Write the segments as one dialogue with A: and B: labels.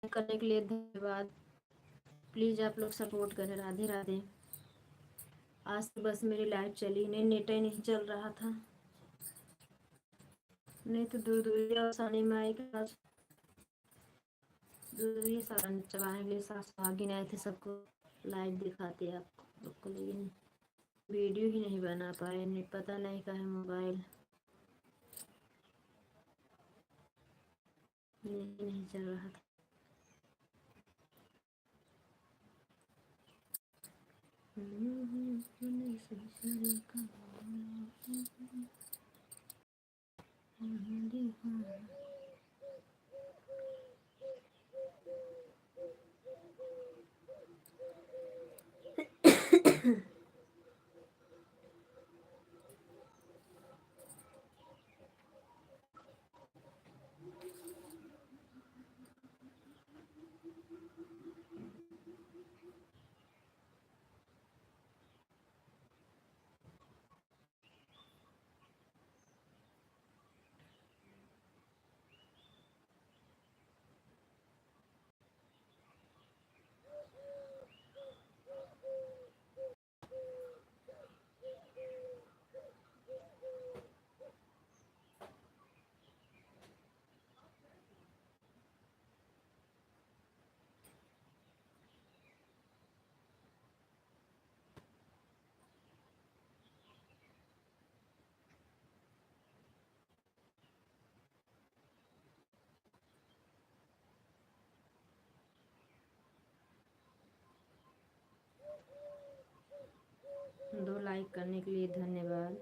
A: करने के लिए धन्यवाद। प्लीज़ आप लोग सपोर्ट करें। राधे राधे। आज तो बस मेरी लाइट चली नहीं, नेट ही नहीं चल रहा था, नहीं तो दूर दूर आसानी में आई कि आज दूर सारा चबाने के लिए सास भागिन आए थे, सबको लाइव दिखाते आप लोग को, लेकिन वीडियो ही नहीं बना पाए। नहीं पता नहीं का है मोबाइल नहीं चल रहा था। दो लाइक करने के लिए धन्यवाद।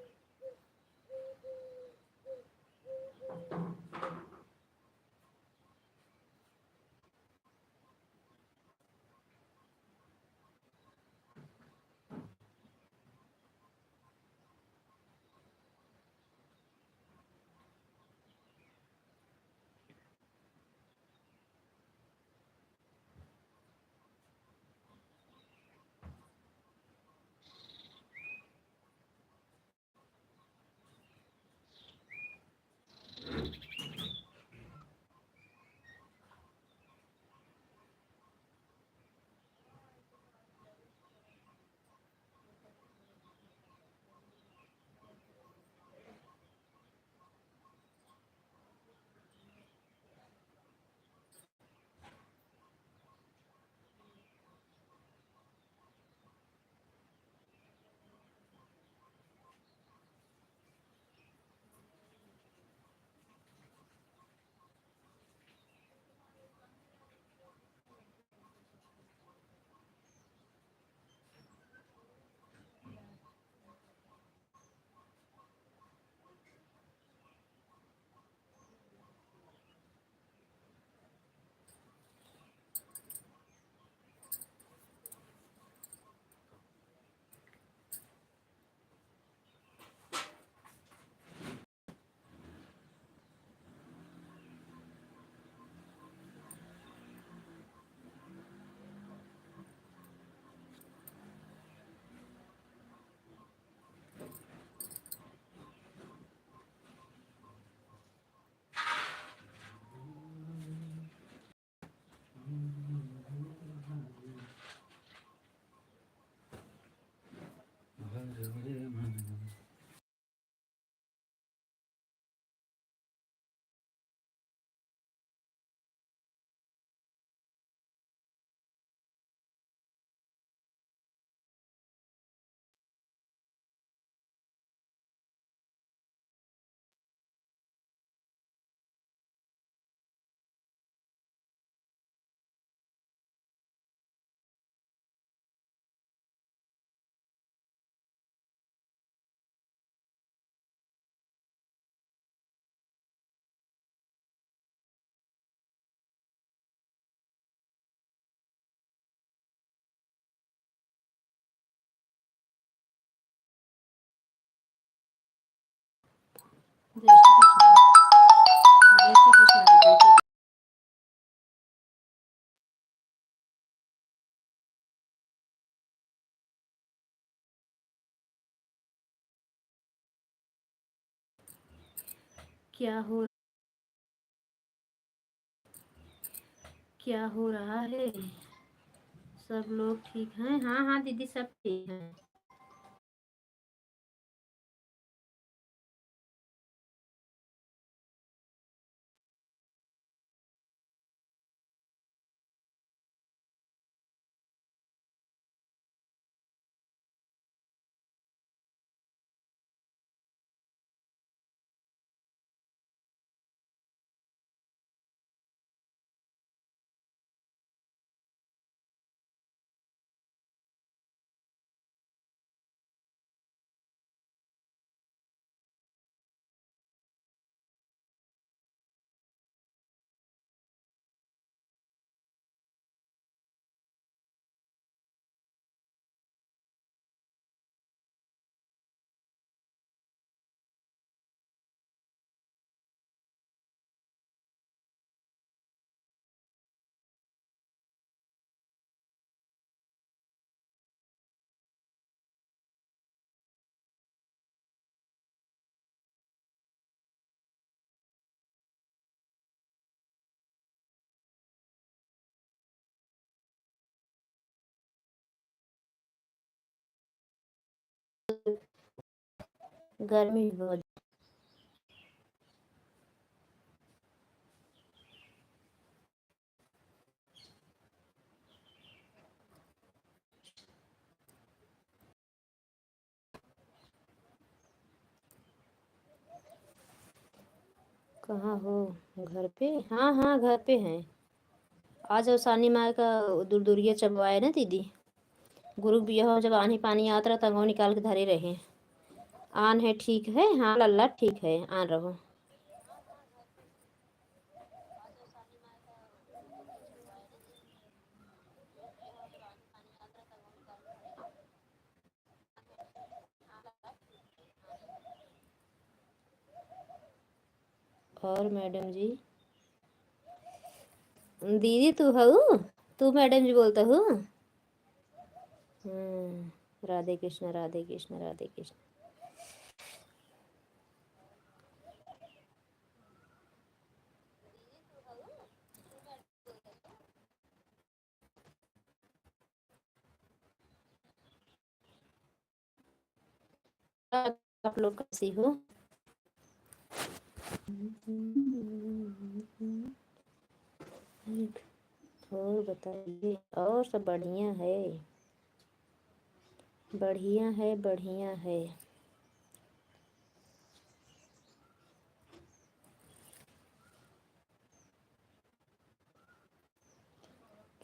A: जय श्री कृष्ण। जय श्री कृष्ण। क्या हो क्या हो रहा है? सब लोग ठीक हैं? हाँ हाँ दीदी, सब ठीक हैं। गर्मी बहुत। कहाँ हो? घर पे? हाँ हाँ, घर पे हैं। आज और सानी माँ का दूरदूरिया चबवाए ना दीदी। गुरु भी हो जब आनी पानी आता रहा तंगो निकाल के धरे रहे। आन है ठीक है? हाँ लल्ला ठीक है, आन रहो। और मैडम जी? दीदी तू हूँ? तू मैडम जी बोलता हूँ? राधे कृष्ण राधे कृष्ण राधे कृष्ण। आप लोग कैसी हो? और बताइए। और सब बढ़िया है। बढ़िया है बढ़िया है।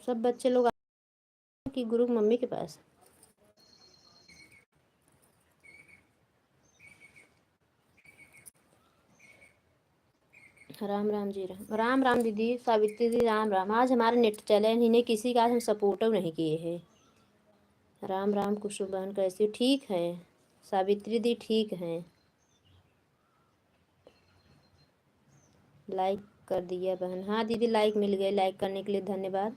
A: सब बच्चे लोग की गुरु मम्मी के पास। राम राम जी, राम राम राम दीदी सावित्री जी, राम राम। आज हमारे नेट चले इन्हें किसी का हम सपोर्ट नहीं किए हैं। राम राम कुशु बहन कैसी? ठीक है। सावित्री दी ठीक है। लाइक कर दिया बहन। हाँ दीदी लाइक मिल गए, लाइक करने के लिए धन्यवाद।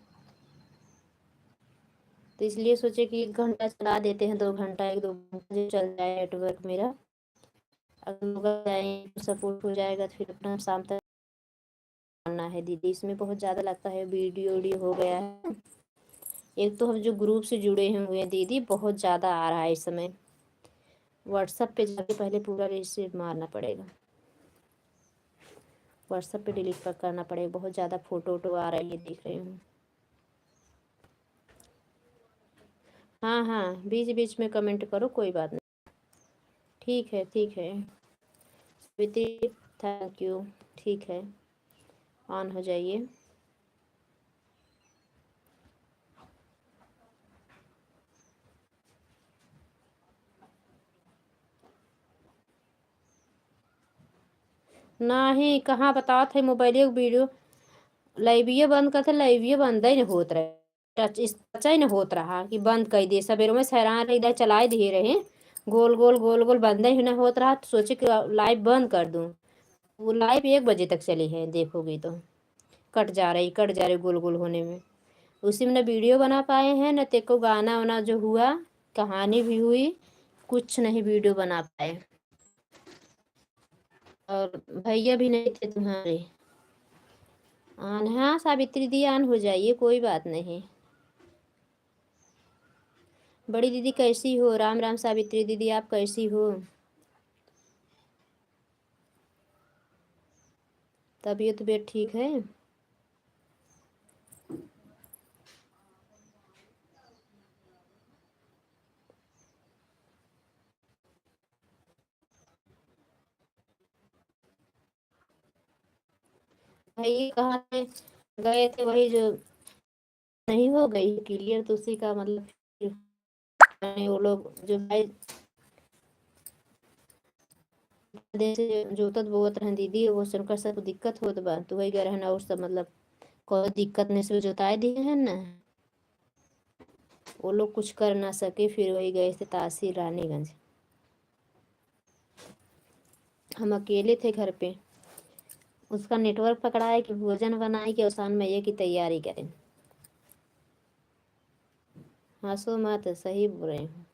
A: तो इसलिए सोचे कि 1 घंटा चला देते हैं, 2 घंटा, 1-2 घंटा जो चल जाए नेटवर्क मेरा। अगर लोग जाए सपोर्ट हो जाएगा तो फिर अपना शाम तक करना है दीदी। इसमें बहुत ज़्यादा लगता है, वीडियो वीडियो हो गया है। एक तो हम जो ग्रुप से जुड़े हुए हैं दीदी, बहुत ज़्यादा आ रहा है इस समय। व्हाट्सएप पे जाके पहले पूरा रिसीव मारना पड़ेगा। व्हाट्सएप पे डिलीट पर करना पड़ेगा। बहुत ज़्यादा फ़ोटो वोटो आ रही है, देख रही हूँ। हाँ हाँ, बीच बीच में कमेंट करो, कोई बात नहीं। ठीक है ठीक है स्वीटी, थैंक यू। ठीक है, ऑन हो जाइए। नहीं कहाँ बताओ थे मोबाइल वीडियो लाइविए बंद करते, लाइविए बंद ही नहीं होत रहे। टच इस टच ही नहीं होत रहा कि बंद कर दिए। सवेरों में हैरान रही, इधर चलाए दे रहे गोल गोल गोल गोल, बंद ही नहीं होत रहा। तो सोचे कि लाइव बंद कर दूं। वो लाइव 1 बजे तक चली है, देखोगी तो कट जा रही गोल गोल होने में। उसी में न वीडियो बना पाए हैं, न तेको गाना वाना जो हुआ, कहानी भी हुई, कुछ नहीं वीडियो बना पाए। और भैया भी नहीं थे तुम्हारे। ऑन, हाँ सावित्री दी ऑन हो जाइए, कोई बात नहीं। बड़ी दीदी कैसी हो? राम राम सावित्री दीदी, आप कैसी हो? तबीयत तबीयत ठीक है? भाई कहाँ पे गए थे? वही जो नहीं हो गई क्लियर, तो उसी का मतलब वो लोग जो भाई से जोतत बोवत रहन दीदी, वो उनका सब दिक्कत होत बा, तो वही गए रहन और सब मतलब कोई दिक्कत नहीं से जोताए दिए हैं ना, वो लोग कुछ कर ना सके, फिर वही गए थे तासीर रानीगंज। हम अकेले थे घर पे। उसका नेटवर्क पकड़ा है कि भोजन बनाए कि आसान मैया की तैयारी करें। हंसो मत, सही बोल रहे हूँ।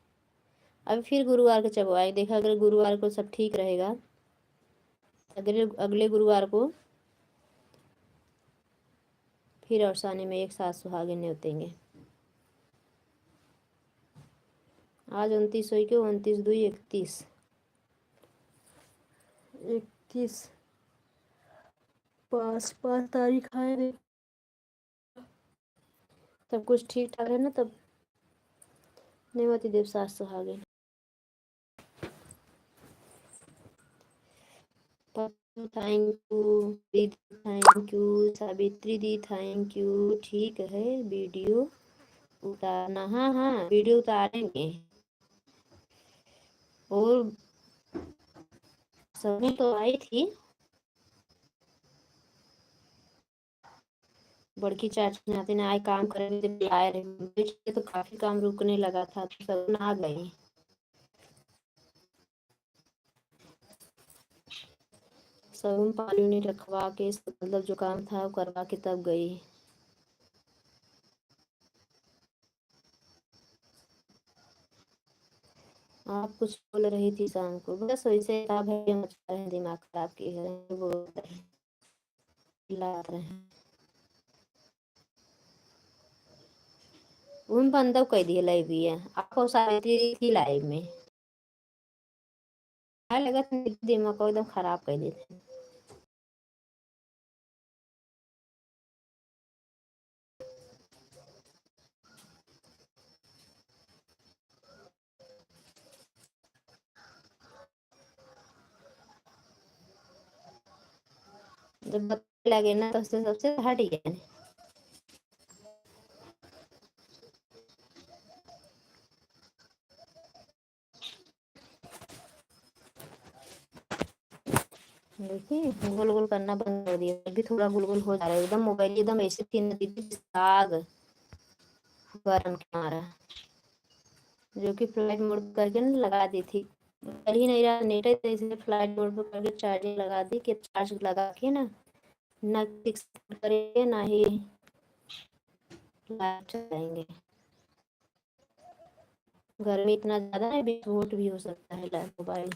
A: अब फिर गुरुवार को चबवाए, देखा अगर गुरुवार को सब ठीक रहेगा, अगले अगले गुरुवार को फिर अरसाने में एक साथ सुहागिन न्योतेंगे। आज 29 हुई के 29 दुई 31, 31 5 तारीख आए, तब कुछ ठीक ठाक है ना, तब नेवती देव सास सुहागिन। थैंक यू दीदी, thank you Savitri the, thank you. ठीक है, वीडियो उतारना, हाँ हाँ वीडियो उतारेंगे। और समूह तो आई थी, बड़की चाची नाती ने आए काम करने जब आए रहे, तो काफी काम रुकने लगा था, तो सब आ गए। सब पानी उनी रखवा के मतलब जो काम था वो करवा के तब गई। आप कुछ बोल रही थी शाम को, बस वैसे था भाई, मचा रहे दिमाग खराब की है, बोल रहे ला रहे हैं। उन बंदव कह दिए लाइव भी है, आपको सावित्री थी लाइव में, लगा दिमाग को एकदम खराब कर देते। जब बताने लगे ना तो सबसे हट गया। देखिए गोल गोल करना बंद कर दिया, अभी थोड़ा गोल गोल हो जा रहा है, एकदम मोबाइल एकदम ऐसे थी ना दीदी, आग गरम के मारा, जो कि फ्लाइट मोड करके ना लगा दी थी, चल ही नहीं रहा नेट है, तो इसलिए फ्लाइट मोड पर करके चार्जिंग लगा दी, कि चार्ज लगा के ना ना फिक्स करेंगे ना ही लाइट चलाएंगे। गर्मी इतना ज्यादा है, विस्फोट भी हो सकता है मोबाइल।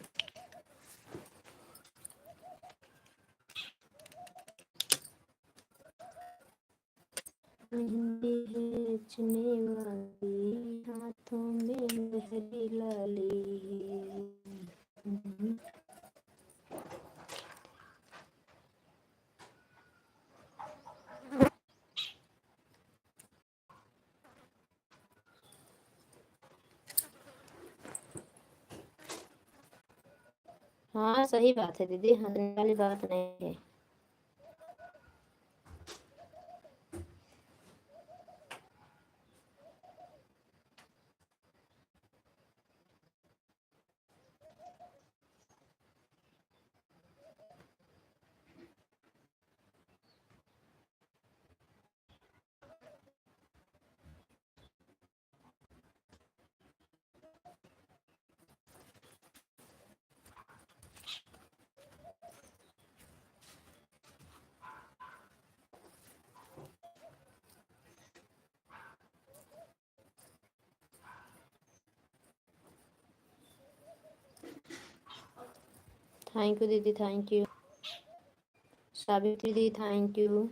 A: मेहंदी है चुने वाली, हाथों में मेहंदी लाली। हाँ सही बात है दीदी, हंसने वाली बात नहीं है। थैंक यू दीदी, thank you Savitri the, thank you.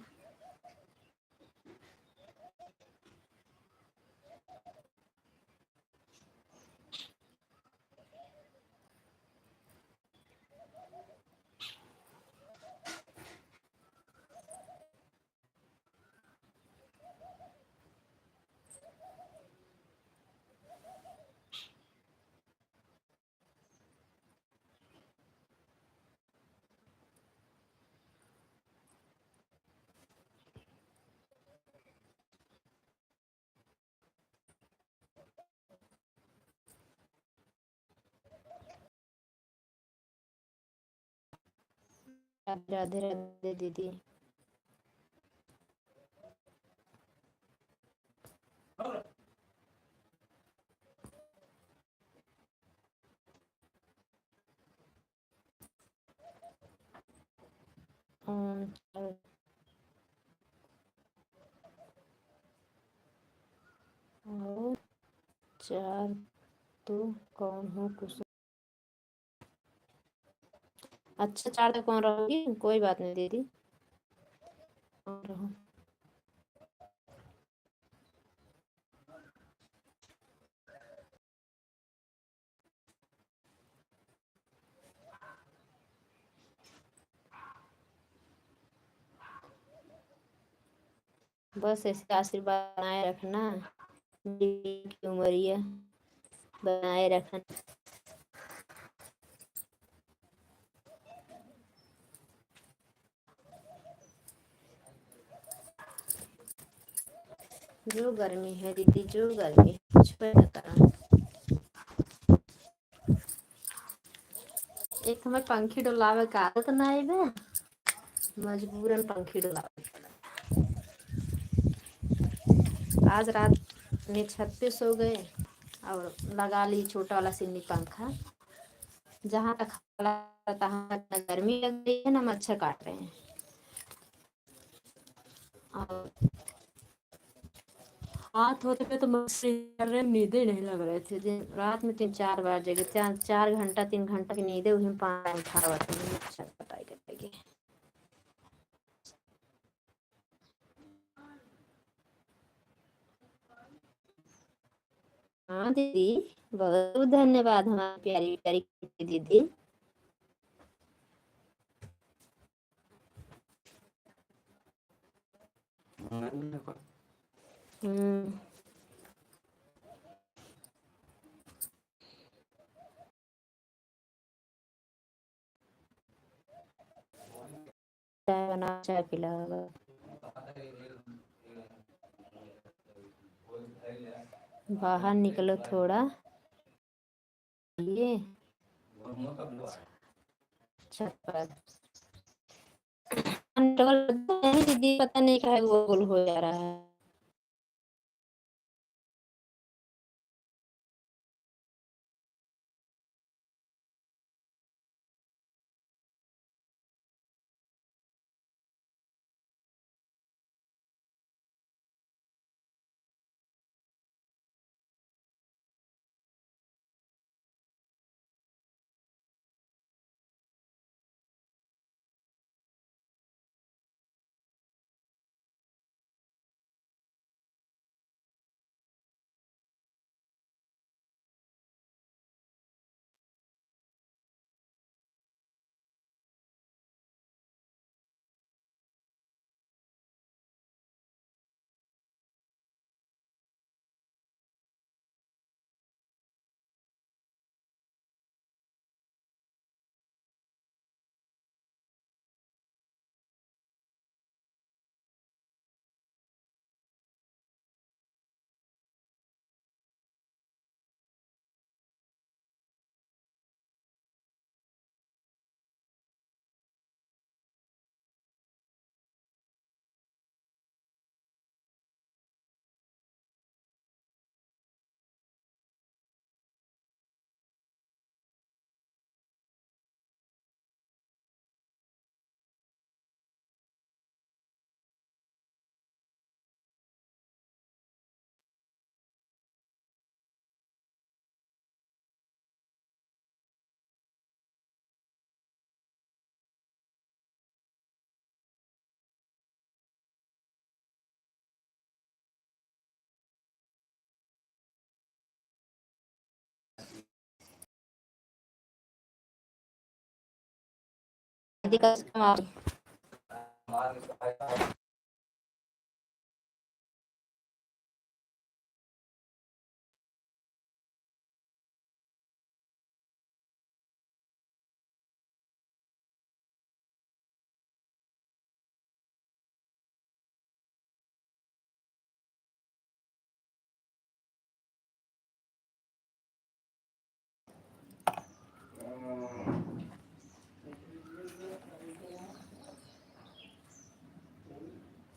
A: Radhe Radhe Radhe दीदी। चल। और चार तो कौन हो कुछ। अच्छा, चार तो कौन रहोगी, कोई बात नहीं दीदी, कौन रहो। बस ऐसे आशीर्वाद बनाए रखना, की उमरिया बनाए रखना। जो गर्मी है दीदी, जो गर्मी है, कुछ पे न करा। एक हमें पंखी डोलावे का आदत ना है, मजबूरन पंखी डोलावे। आज रात में छत पे सो गए और लगा ली छोटा वाला सिन्नी पंखा। जहाँ तक तहाँ तक गर्मी लग रही है ना, मच्छर काट रहे हैं। और हाथ होते पे तो मच्छर नींदे नहीं लग रहे थे। दिन रात में 3-4 बार जगे, 4 घंटा 3 घंटा की नींदे हुई, पानी उठा मच्छर कटाई करेगी। हाँ दीदी, बहुत धन्यवाद हमारी प्यारी प्यारी दीदी। हम्म। चाय बना, चाय पिलाओ। बाहर निकलो थोड़ा, ये छत पर दीदी, पता नहीं क्या गोल हो जा रहा है। दीदी का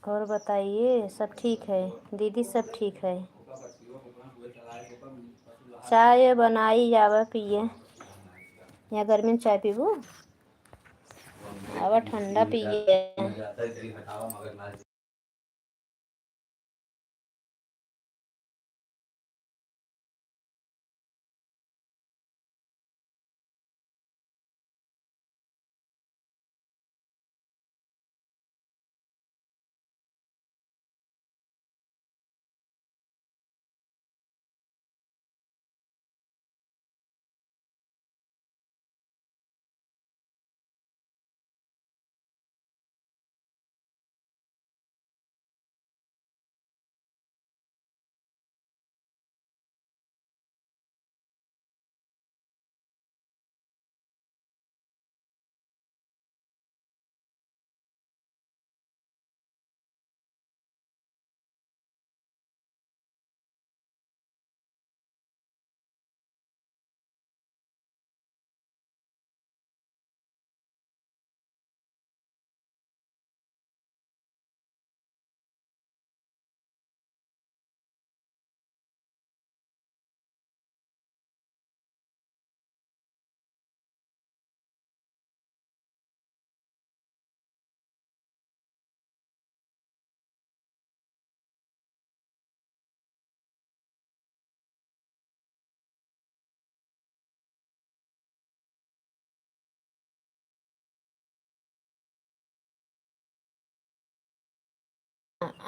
A: और बताइए, सब ठीक है? दीदी सब ठीक है? चाय बनाई जावा पिए। या गर्मी में चाय पीबू? आवा ठंडा पिए।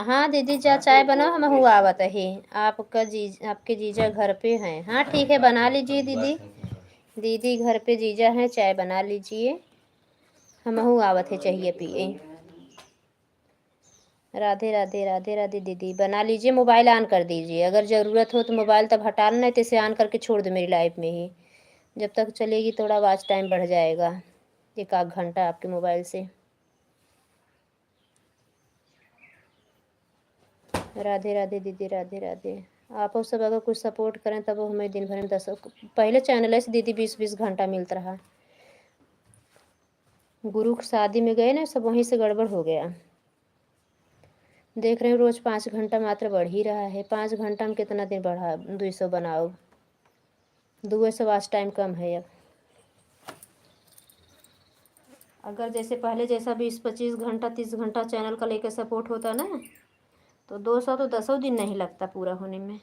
A: हाँ दीदी, जा चाय बनाओ, हम हुआ आवत है। आपके जीजा घर पे हैं? हाँ ठीक है, बना लीजिए दीदी। दीदी घर पे जीजा हैं, चाय बना लीजिए। हम आवत है, चाहिए पिए। राधे राधे राधे राधे दीदी, बना लीजिए। मोबाइल ऑन कर दीजिए, अगर ज़रूरत हो तो मोबाइल तब हटाना, नहीं तो इसे ऑन करके छोड़ दो मेरी लाइफ में ही। जब तक चलेगी थोड़ा वॉच टाइम बढ़ जाएगा, एक आध घंटा आपके मोबाइल से। राधे राधे दीदी, राधे राधे। आप सब अगर कुछ सपोर्ट करें तब वो हमें दिन भर में 10, पहले चैनल से दीदी 20-20 घंटा मिलता रहा। गुरु की शादी में गए ना, सब वहीं से गड़बड़ हो गया। देख रहे हैं रोज़ 5 घंटा मात्र बढ़ ही रहा है। 5 घंटा में कितना दिन बढ़ा? 200 बनाओ, 200 वाच टाइम कम है अब। अगर जैसे पहले जैसा 20-25 घंटा 30 घंटा चैनल का लेकर सपोर्ट होता ना, तो 200 तो 10 दिन नहीं लगता पूरा होने में।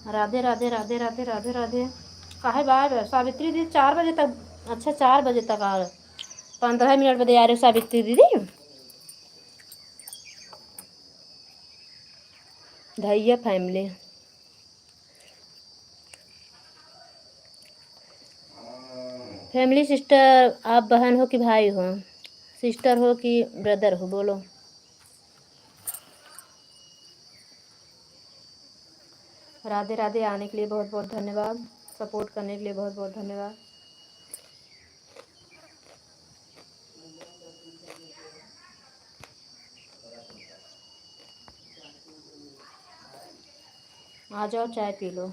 A: राधे राधे राधे राधे राधे राधे। काहे बार सावित्री दीदी 4 बजे तक? अच्छा 4 बजे तक आ रहे, 15 मिनट बजे आ रहे हो सावित्री दीदी। धैया फैमिली। फैमिली सिस्टर, आप बहन हो कि भाई हो? सिस्टर हो कि ब्रदर हो, बोलो। राधे राधे। आने के लिए बहुत बहुत धन्यवाद, सपोर्ट करने के लिए बहुत बहुत धन्यवाद। आ जाओ, चाय पी लो।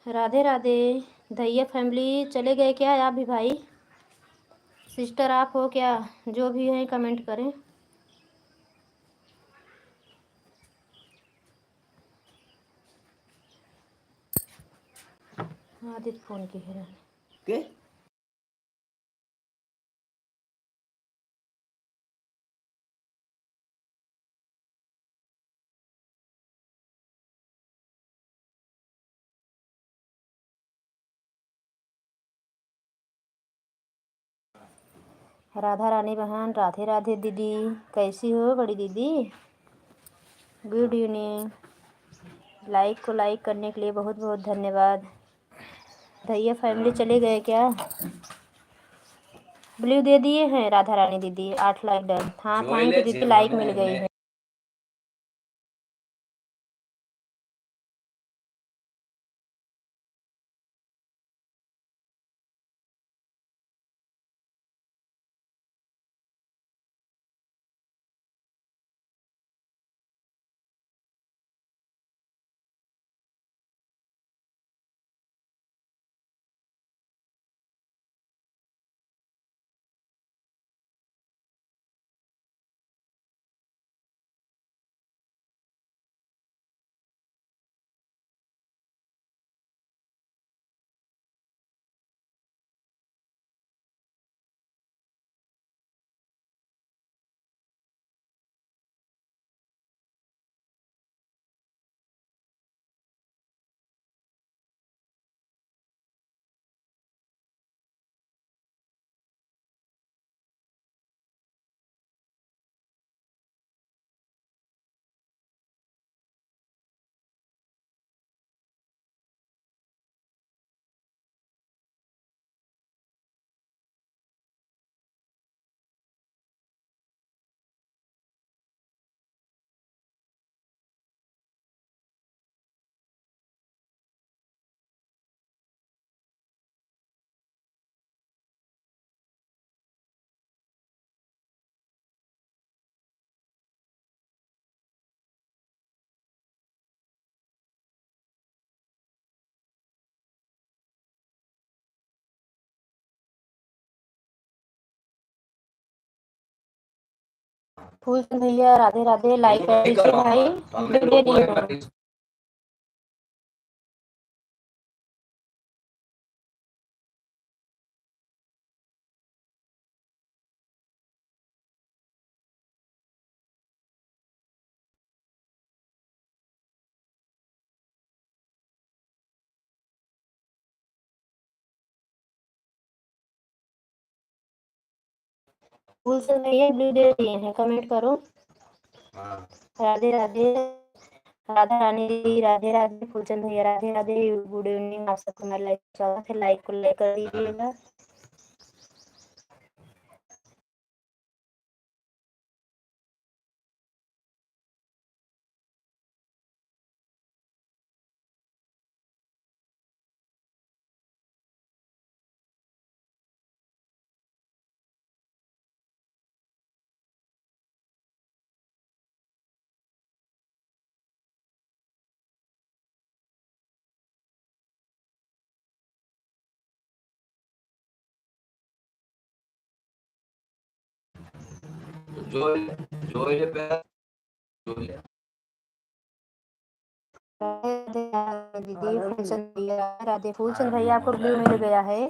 A: राधे राधे। दैया फैमिली चले गए क्या आप भी भाई? सिस्टर आप हो क्या? जो भी है कमेंट करें। आदित्य फोन की है के राधा रानी बहन राधे राधे दीदी, कैसी हो बड़ी दीदी? Good evening. लाइक को लाइक करने के लिए बहुत बहुत धन्यवाद। दैया फैमिली चले गए क्या? ब्लू दे दिए हैं राधा रानी दीदी, 8 लाइक डन। हाँ थैंक यू दीदी, लाइक मिल गई है। फूल भैया राधे राधे, लाइक कर दीजिए भाई, दे दिए। फूल से भैया ब्लू दे दिए हैं, कमेंट करो। राधे राधे राधा रानी दीदी, राधे राधे फूलचंद भैया, राधे राधे। गुड इवनिंग, आप सबको मेरा लाइक स्वागत है, लाइक को लाइक कर दीजिएगा। जो जो ये दीदी फूलचंद भैया, राधे फूलचंद भैया, आपको ब्लू मिल गया है,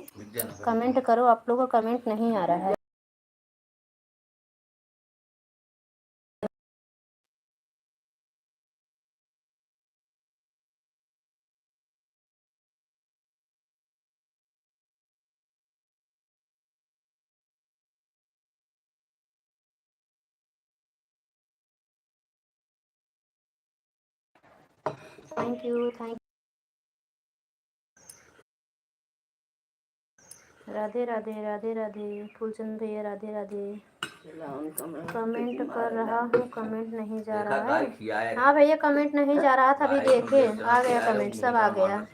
A: कमेंट करो। आप लोगों का कमेंट नहीं आ रहा है। Thank you thank Radhe Radhe Radhe Radhe Phoolchand भैया, राधे राधे। कमेंट कर रहा हूँ, कमेंट नहीं जा रहा है। हाँ भैया कमेंट नहीं जा रहा था, अभी देखे आ गया कमेंट, सब आ गया।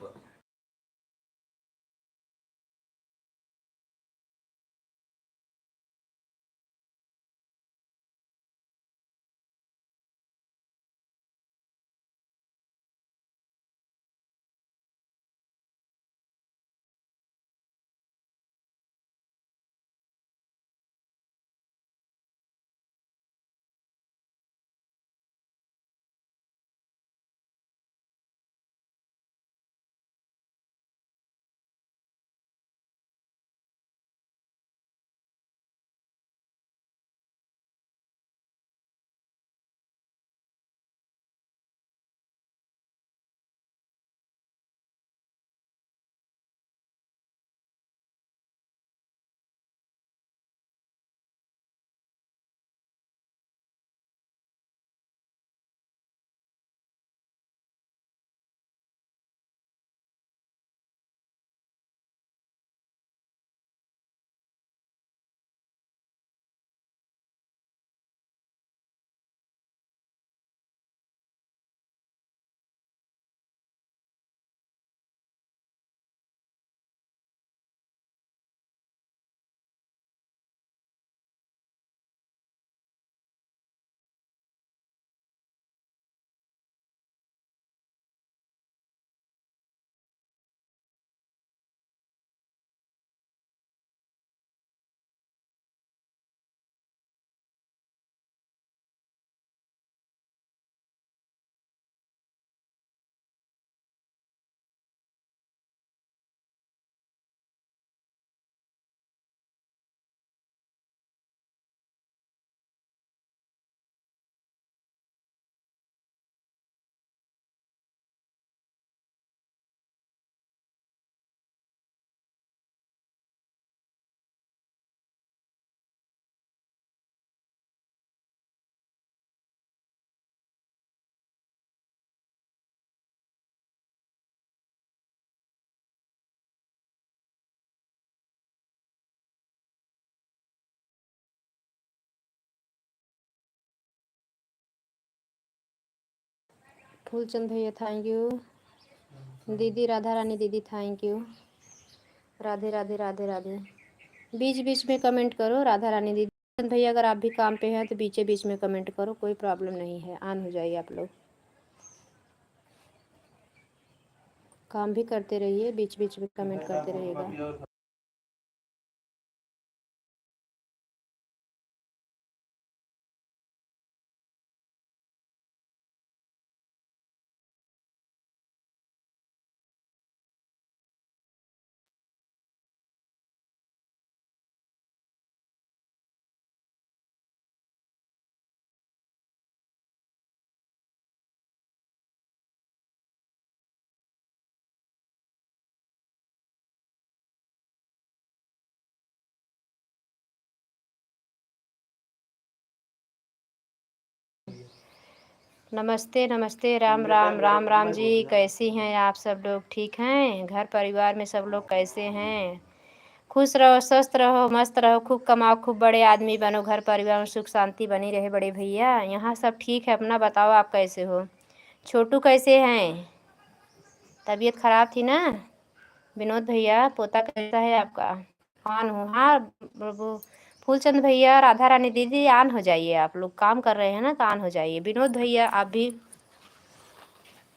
A: फूलचंद भैया थैंक यू। दीदी राधा रानी दीदी थैंक यू। राधे राधे राधे राधे। बीच बीच में कमेंट करो राधा रानी दीदी। फूलचंद भैया अगर आप भी काम पे हैं तो बीचे बीच में कमेंट करो, कोई प्रॉब्लम नहीं है, ऑन हो जाइए आप लोग। काम भी करते रहिए, बीच बीच में कमेंट करते रहिएगा। नमस्ते नमस्ते, राम राम राम राम जी। कैसी हैं आप सब लोग? ठीक हैं? घर परिवार में सब लोग कैसे हैं? खुश रहो, स्वस्थ रहो, मस्त रहो, खूब कमाओ, खूब बड़े आदमी बनो, घर परिवार में सुख शांति बनी रहे बड़े भैया। यहाँ सब ठीक है, अपना बताओ आप कैसे हो? छोटू कैसे हैं? तबीयत खराब थी ना? विनोद भैया पोता कैसा है आपका? ऑन हो? हाँ वो फूलचंद भैया राधा रानी दीदी ऑन हो जाइए, आप लोग काम कर रहे हैं ना तो ऑन हो जाइए। विनोद भैया आप भी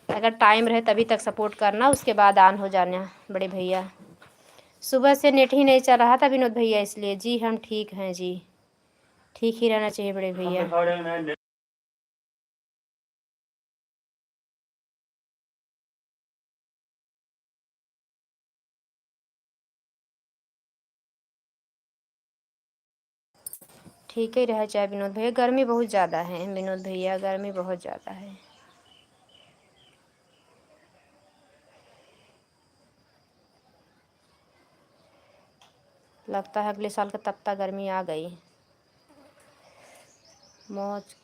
A: अगर टाइम रहे तभी तक सपोर्ट करना, उसके बाद ऑन हो जाना बड़े भैया। सुबह से नेट ही नहीं चल रहा था विनोद भैया, इसलिए। जी हम ठीक हैं जी, ठीक ही रहना चाहिए बड़े भैया। ठीक ही रहा चाहे विनोद भैया, गर्मी बहुत ज़्यादा है विनोद भैया, गर्मी बहुत ज़्यादा है। लगता है अगले साल का तब तक गर्मी आ गई। मौज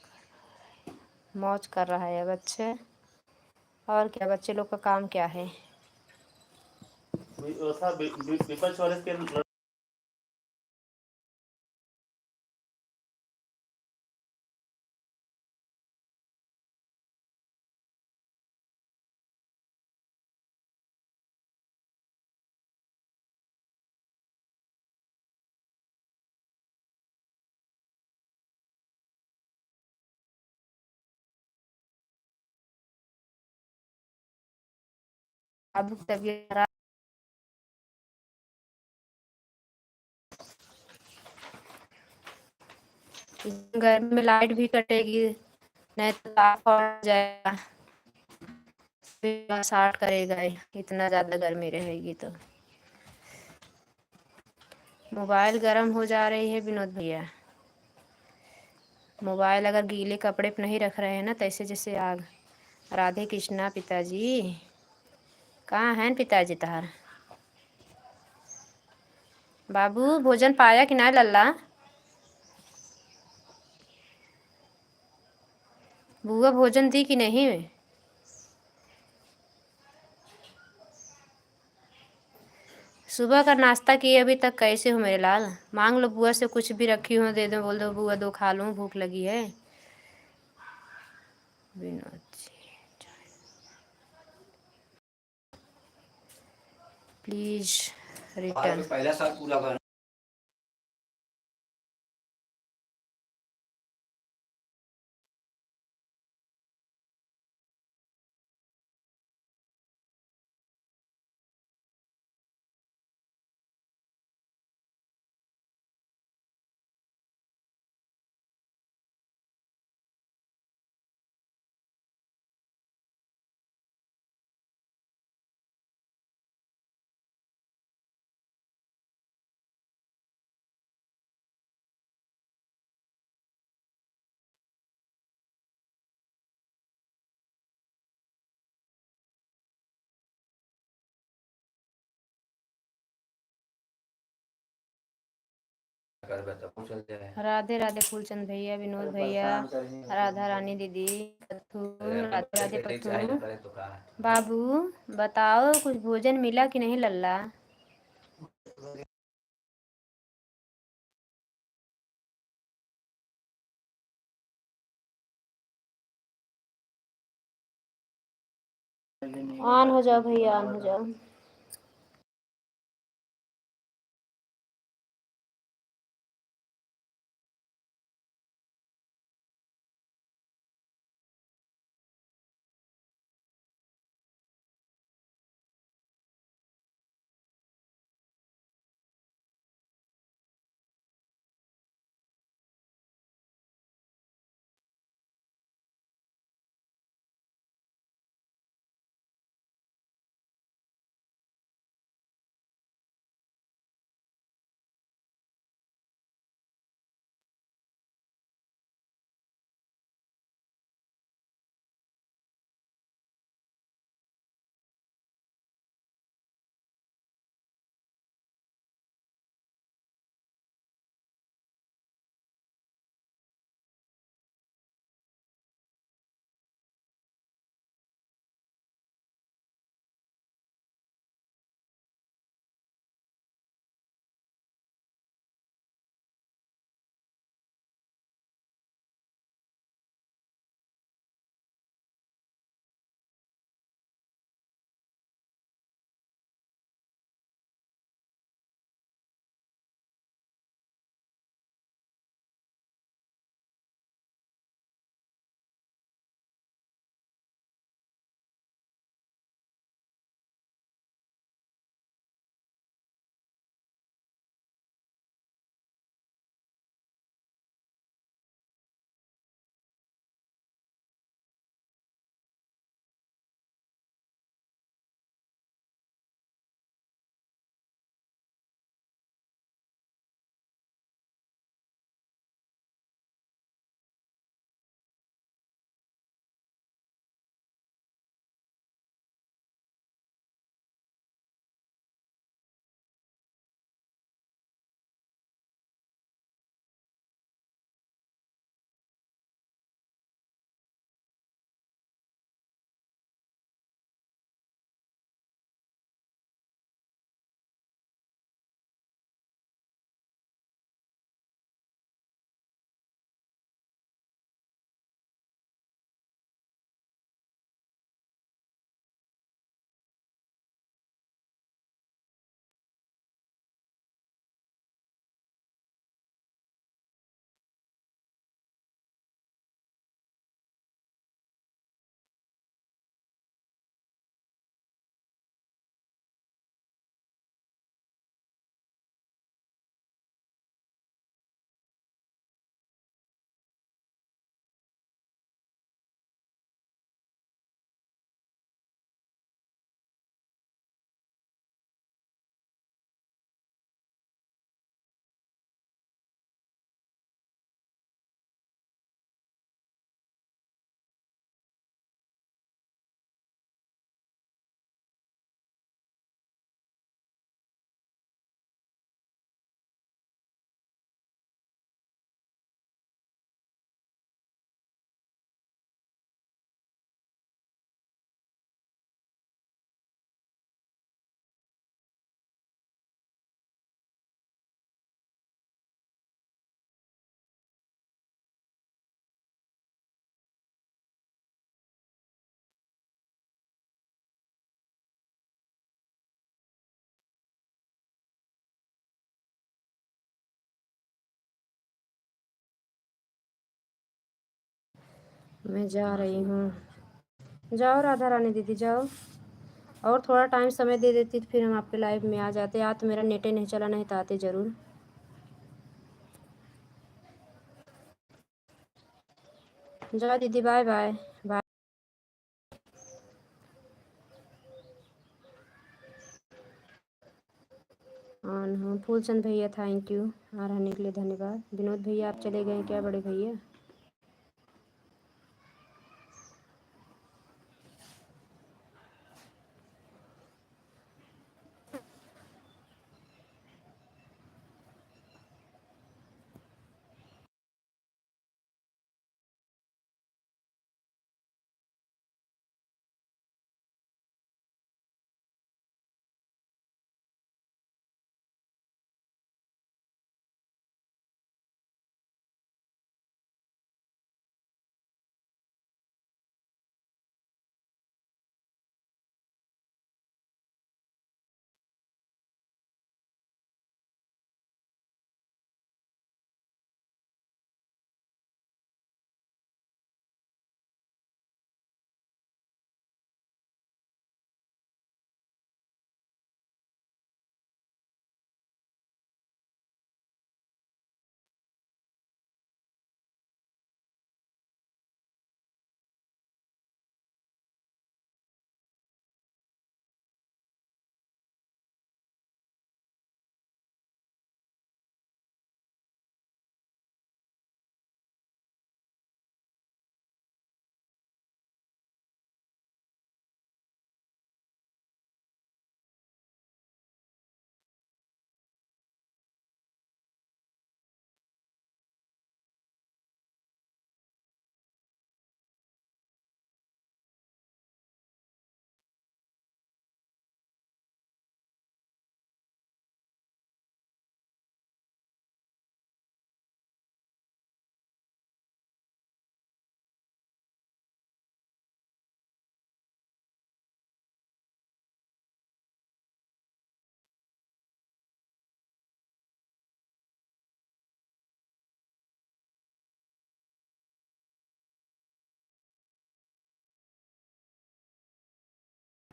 A: मौज कर रहा है बच्चे। और क्या, बच्चे लोग का काम क्या है? अब तबीयत खराब। गर्मी में लाइट भी कटेगी, नहीं तो ताप हो जाएगा, साठ करेगा इतना ज़्यादा गर्मी रहेगी तो। मोबाइल गर्म हो जा रही है विनोद भैया। मोबाइल अगर गीले कपड़े पे नहीं रख रहे हैं ना, तो ऐसे जैसे आग। राधे कृष्णा पिताजी, कहाँ हैं पिताजी तार? बाबू भोजन पाया कि ना लल्ला? बुआ भोजन दी कि नहीं? सुबह का नाश्ता किए अभी तक? कैसे हो मेरे लाल? मांग लो बुआ से, कुछ भी रखी हो दे दो, बोल दो बुआ दो खा लूँ, भूख लगी है। Vinod ji please return. पहला साल पूरा राधे राधे फूलचंद भैया, विनोद भैया, राधा रानी दीदी, पत्थू, राधे राधे पत्थू। बाबू बताओ कुछ भोजन मिला कि नहीं लल्ला? ऑन हो जाओ भैया, ऑन हो जाओ। मैं जा रही हूँ। जाओ राधा रानी दीदी जाओ। और थोड़ा टाइम समय दे देती तो फिर हम आपके लाइव में आ जाते। आज तो मेरा नेट ही नहीं चला, नहीं तो आते ज़रूर। जाओ दीदी, बाय बाय बाय। ऑन हूँ। फूलचंद भैया थैंक यू, आ रहने के लिए धन्यवाद। विनोद भैया आप चले गए क्या बड़े भैया?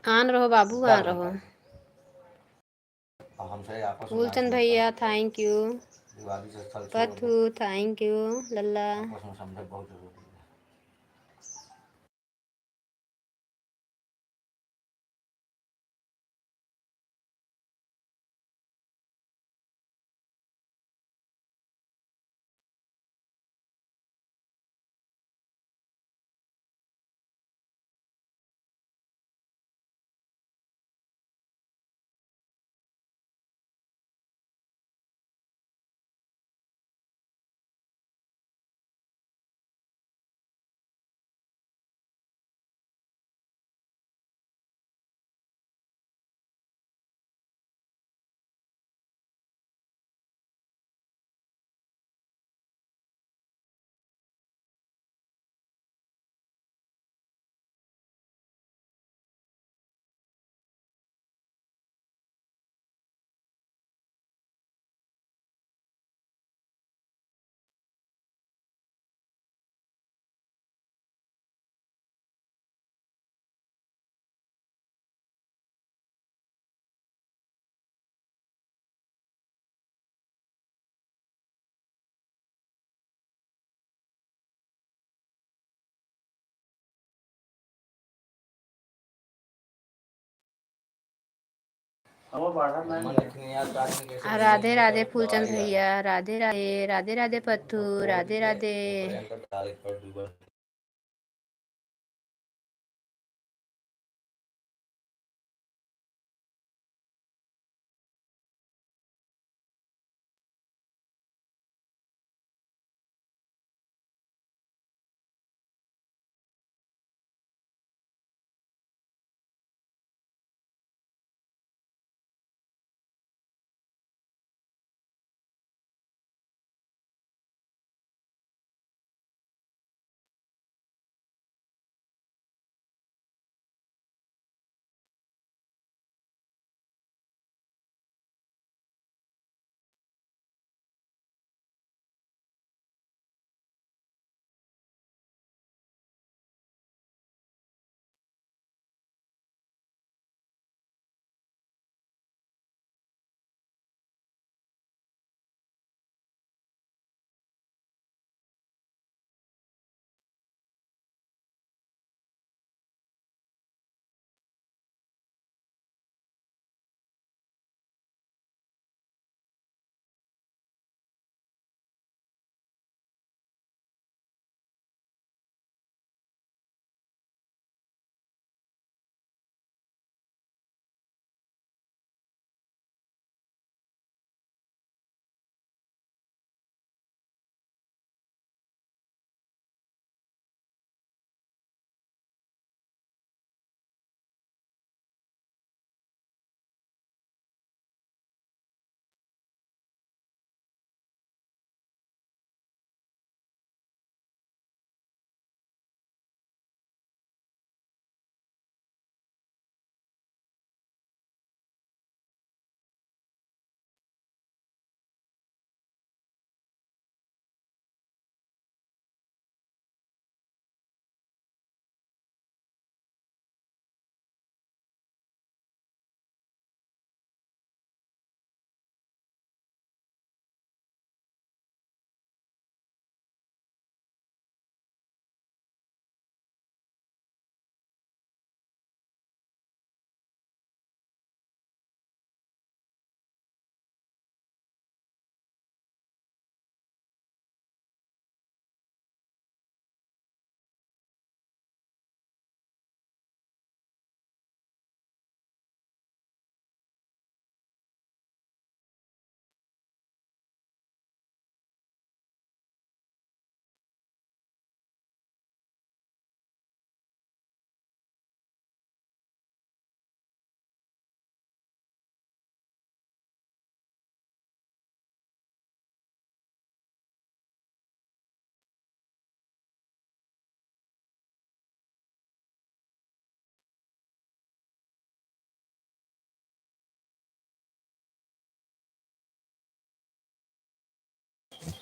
A: आन रहो बाबू, आन रहो। फूलचंद भैया thank you. Pathu thank you. लल्ला राधे राधे फूलचंद भैया, राधे राधे, राधे राधे पत्थू, राधे राधे।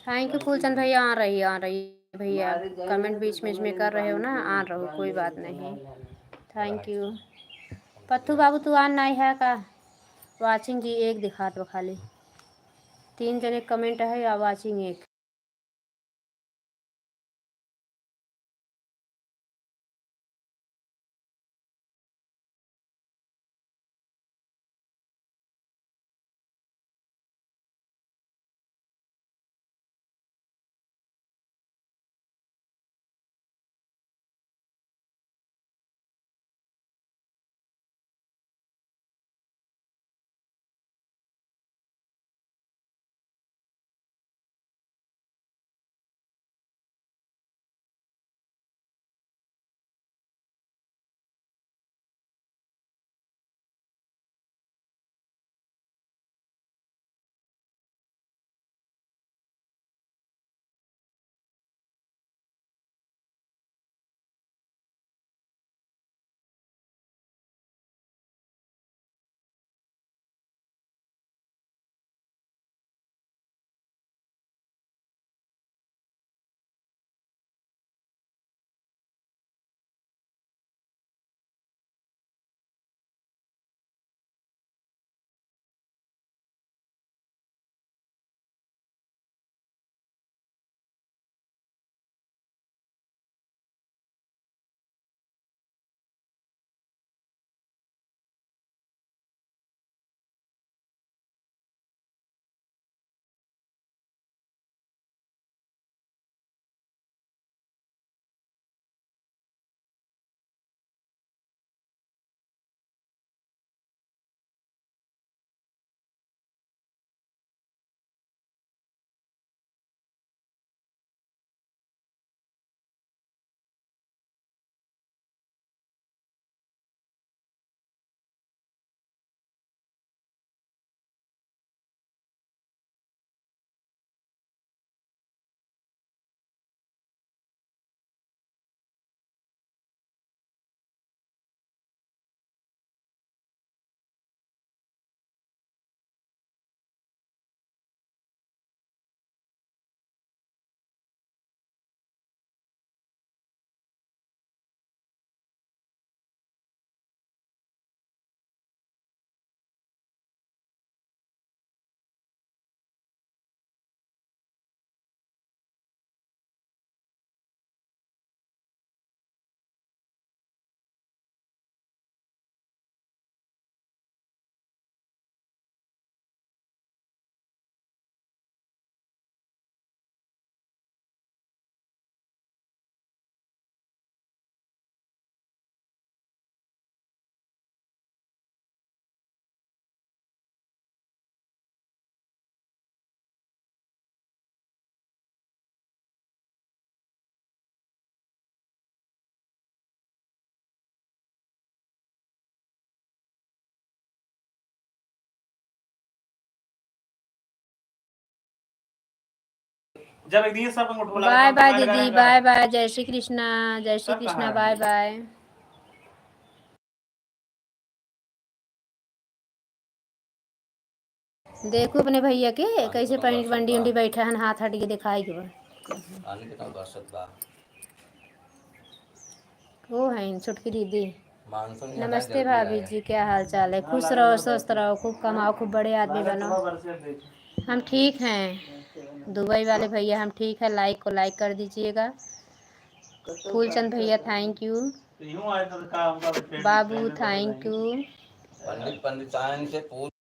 A: थैंक यू फूलचंद भैया, आ रही भैया। कमेंट बीच में कर रहे हो ना, आ रहो, कोई बात नहीं। Thank you. पत्थू बाबू तू आन नहीं है का वाचिंग की एक दिखात बा खाली 3 जने कमेंट है या वाचिंग एक
B: जब एक दिन सब अंगूठा लगा
A: बाय बाय दीदी बाय बाय जय श्री कृष्णा बाय बाय देखो अपने भैया के कैसे वंडी उंडी बैठा हन हाथ हट के दिखाई के बा वो है छोटकी दीदी नमस्ते भाभी जी क्या हाल चाल है खुश रहो स्वस्थ रहो खूब कमाओ खूब बड़े आदमी बनो हम ठीक हैं दुबई वाले भैया हम ठीक है लाइक को लाइक कर दीजिएगा फूलचंद भैया थैंक यू बाबू थैंक यू पंडित से पूछ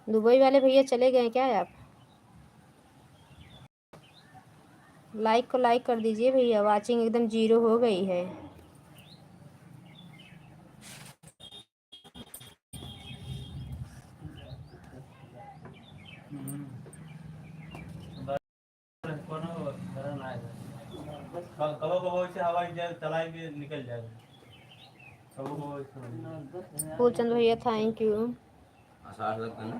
A: दुबई वाले भैया चले गए क्या आप? लाइक को लाइक कर दीजिए भैया, वाचिंग एकदम 0 हो गई है।
B: कबो कबो से हवा चलाएंगे निकल जाएगा, कबो कबो
A: फूलचंद भैया थैंक यू।
C: आषाढ़ लगता है ना।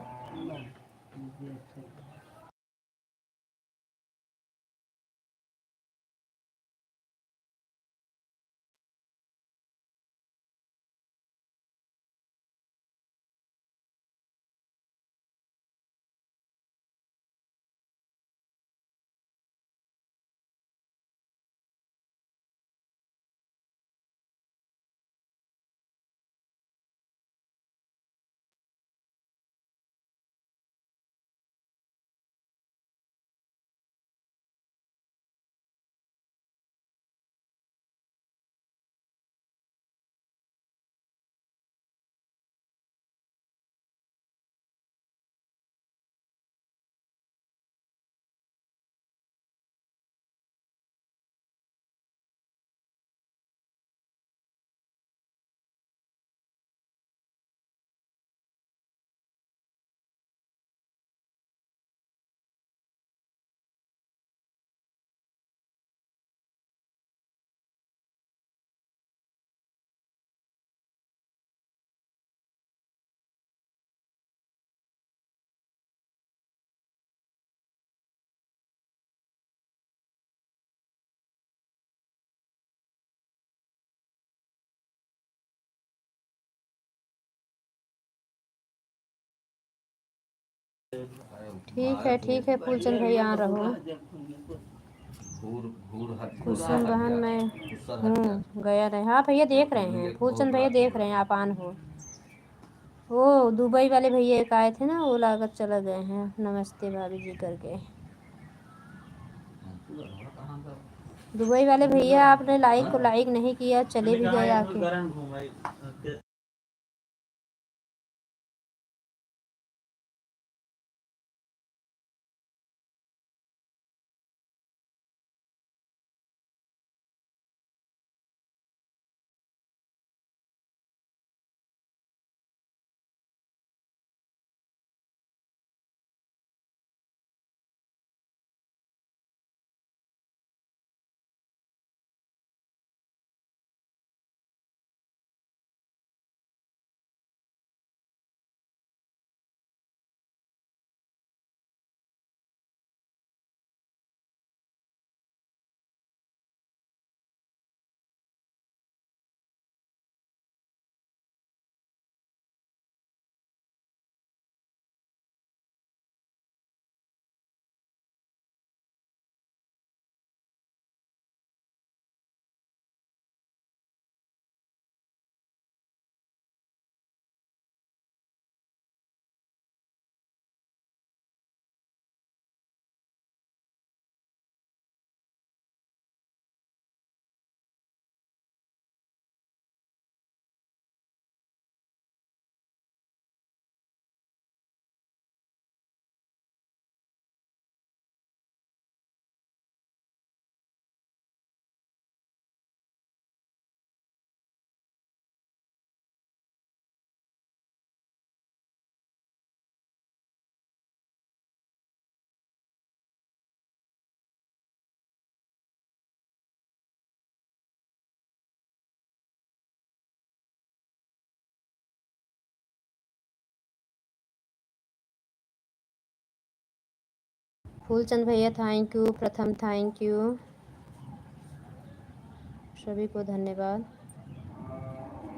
A: ठीक है फूलचंद भैया आ रहो। कुसुम बहन मैं हूँ गया नहीं। हाँ भैया देख रहे हैं, फूलचंद भैया देख रहे हैं आप आन हो। वो दुबई वाले भैया एक आए थे ना, वो लागत चले गए हैं नमस्ते भाभी जी करके। दुबई वाले भैया आपने लाइक को लाइक नहीं किया, चले भी गए आके। फूलचंद भैया थैंक यू, प्रथम थैंक यू, सभी को धन्यवाद।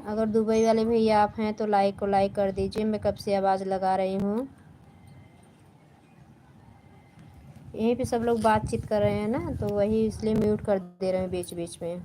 A: अगर दुबई वाले भैया आप हैं तो लाइक को लाइक कर दीजिए, मैं कब से आवाज़ लगा रही हूँ। यहीं पे सब लोग बातचीत कर रहे हैं ना, तो वही इसलिए म्यूट कर दे रहे हैं बीच बीच में।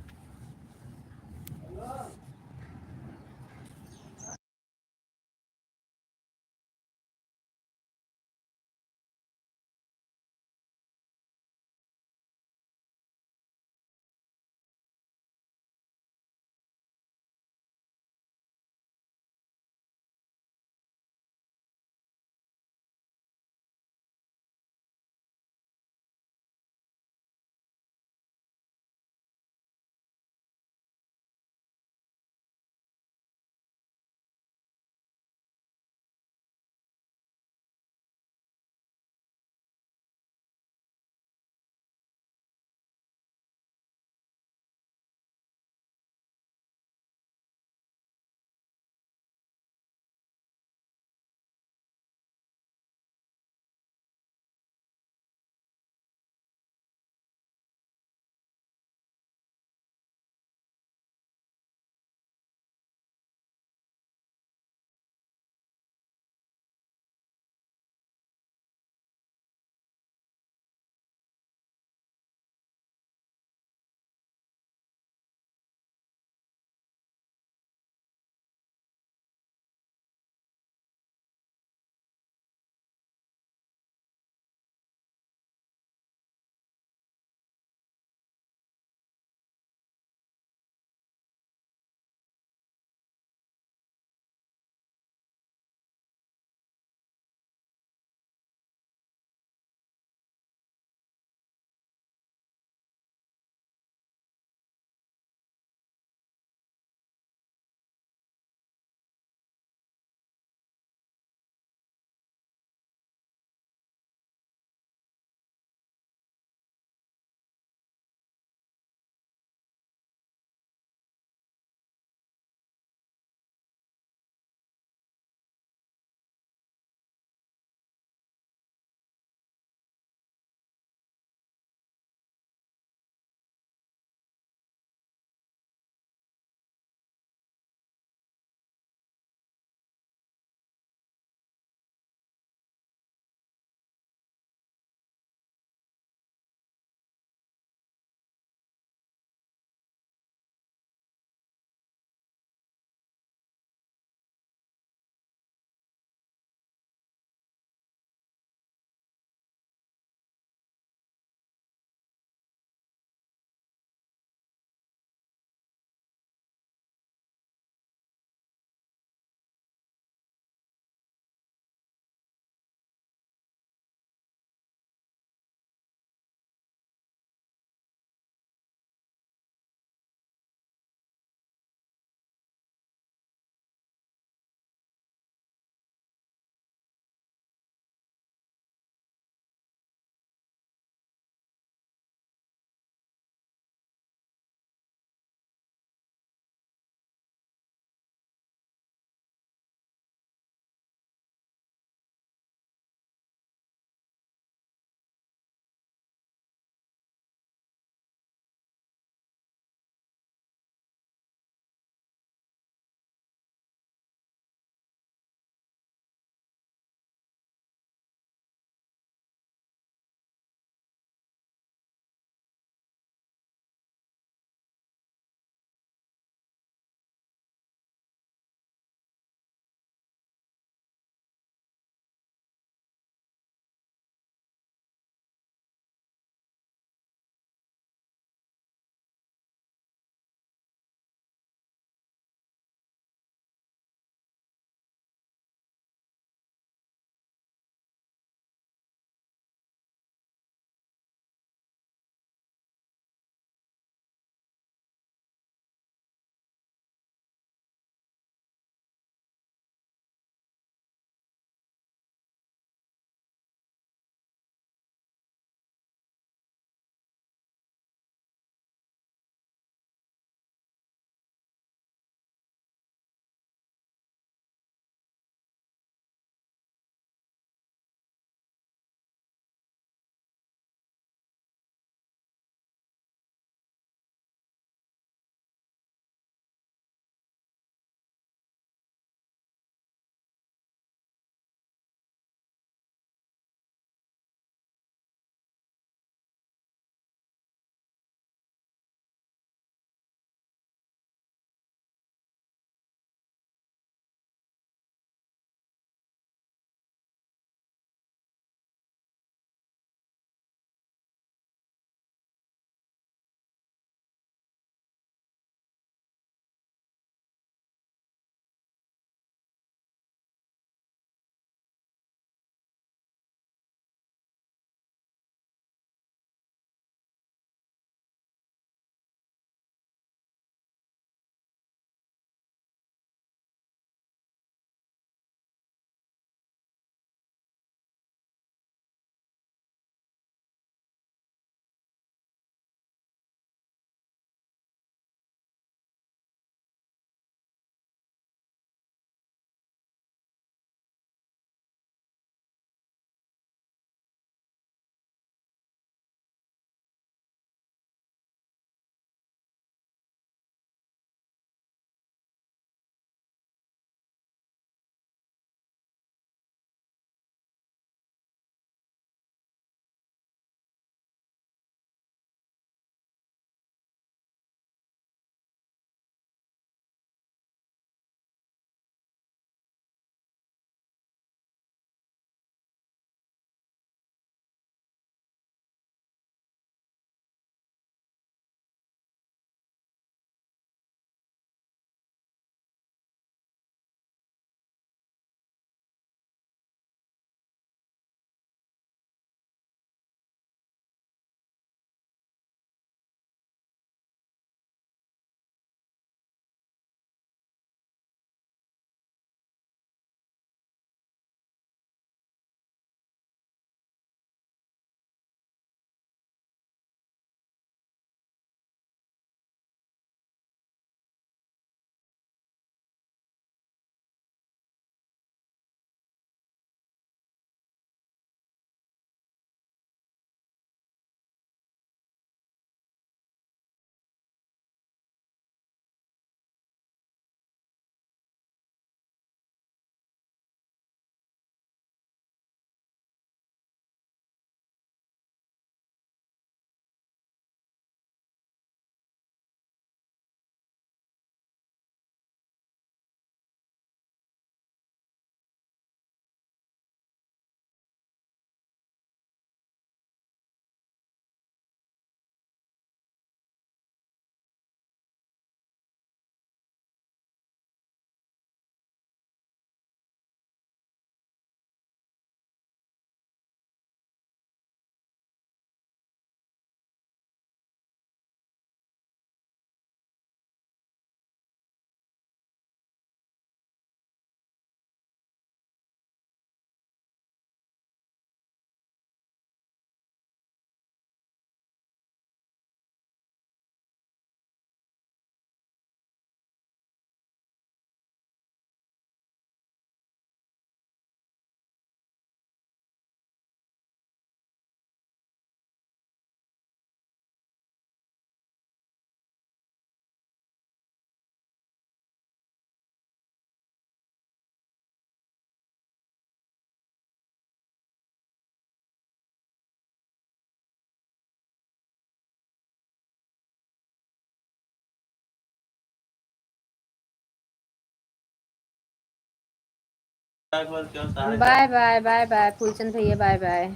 B: एक बार क्यों सारे
A: bye bye bye bye Phoolchand भैया, bye bye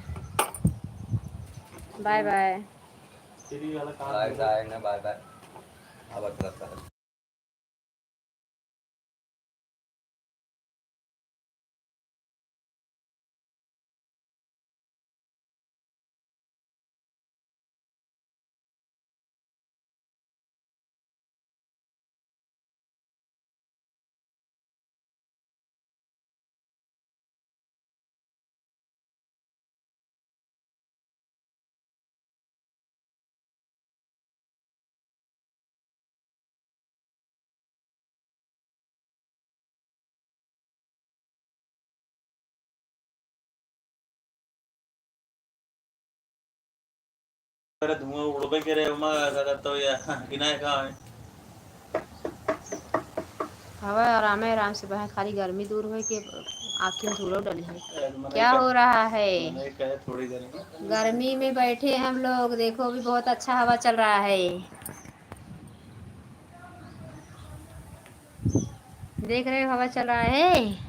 A: bye bye.
B: Free वाला काम
C: बाय
B: करो।
C: बाय ना बाय बाय। अब लगता है
B: अरे धुआं उड़बे करे उमा अगर तो या किनाए का है।
A: हवा आराम आराम से बहे, खाली गर्मी दूर हो कि आँखी में धूलो डली है। क्या हो रहा है?
B: मैंने कहा थोड़ी गर्मी।
A: गर्मी में बैठे हम लोग, देखो अभी बहुत अच्छा हवा चल रहा है। देख रहे हो हवा चल रहा है।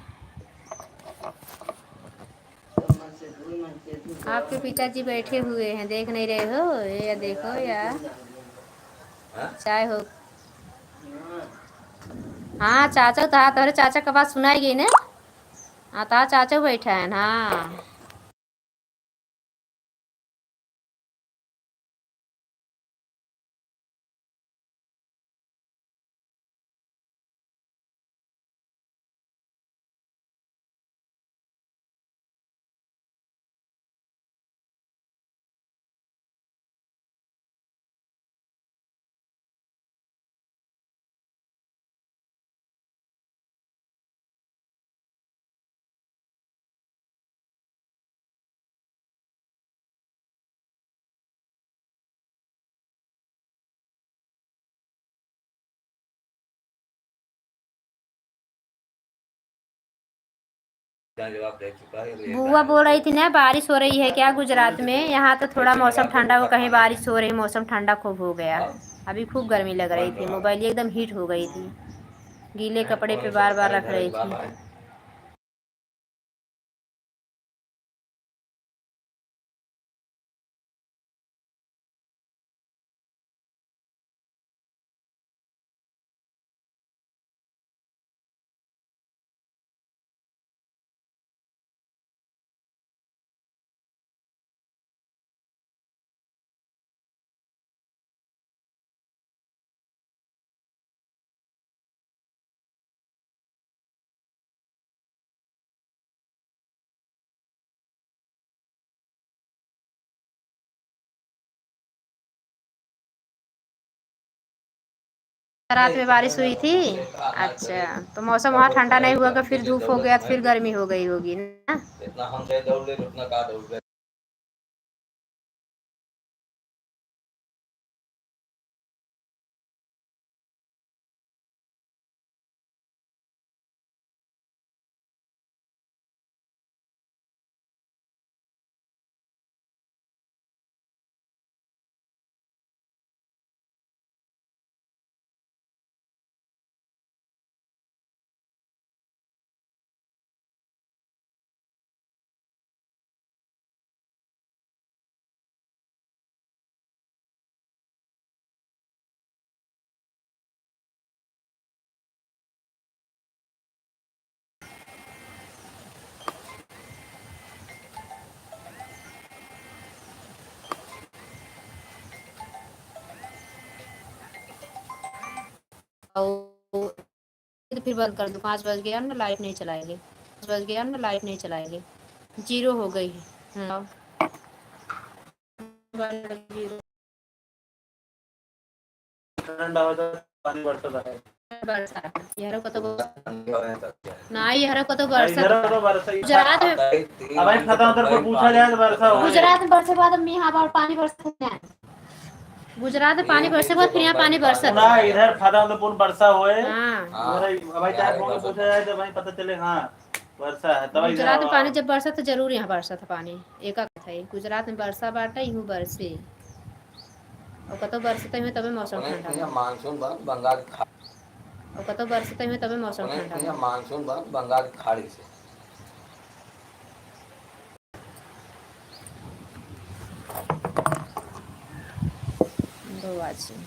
A: आपके पिताजी बैठे हुए हैं, देख नहीं रहे हो? ये देखो यार, चाय हो। हाँ चाचा था, तोरे चाचा का बात सुनाई गई ना। हाँ था चाचा बैठा है ना।
C: जवाब दे चुका है।
A: बुआ बोल रही थी ना बारिश हो रही है क्या गुजरात में। यहाँ तो थोड़ा मौसम ठंडा हो, कहीं बारिश हो रही, मौसम ठंडा खूब हो गया। अभी खूब गर्मी लग रही थी, मोबाइल एकदम हीट हो गई थी, गीले कपड़े पे बार बार रख रही थी। रात में बारिश हुई थी। अच्छा, तो मौसम वहाँ ठंडा नहीं हुआ, फिर धूप हो गया, फिर गर्मी हो गई होगी ना।
C: जितना हम से दौड़ ले उतना का दौड़ ले।
A: तो फिर बंद कर दो। 5 बज गया ना, लाइट नहीं चलाएंगे। 5 बज गया ना, लाइट नहीं चलाएंगे। 0 हो गई है।
B: ठंडा हो जाए पानी बरसता है।
A: यारों को तो ना, यारों को तो बरसा
B: इधर तो बरसा ही।
A: गुजरात में।
B: अब भाई खत्म उधर को पूछा जाए तो बरसा हो
A: गुजरात में बरसे बाद यहाँ पर पानी बरसता है। गुजरात में पानी बरसे बाद फिर यहाँ पानी बरसता
B: ना
A: है।
B: इधर खत्म तो पूर्ण बरसा होए।
A: हाँ,
B: उधर भाई चाहे फोन पूछा जाए तो भाई पता चले हाँ वर्षा है तब इधर
A: गुजरात में पानी जब बरसा तो जरूर यहाँ बरसा था पानी। एक था गुजरात में बरसा बाटा यूँ बरसे और कतो बरसते हुए तबे मौसम ठंडा
C: मानसून बंगाल
A: और कतो बरसते हुए तबे मौसम ठंडा।
C: मानसून बंगाल की खाड़ी से
A: वॉचिंग।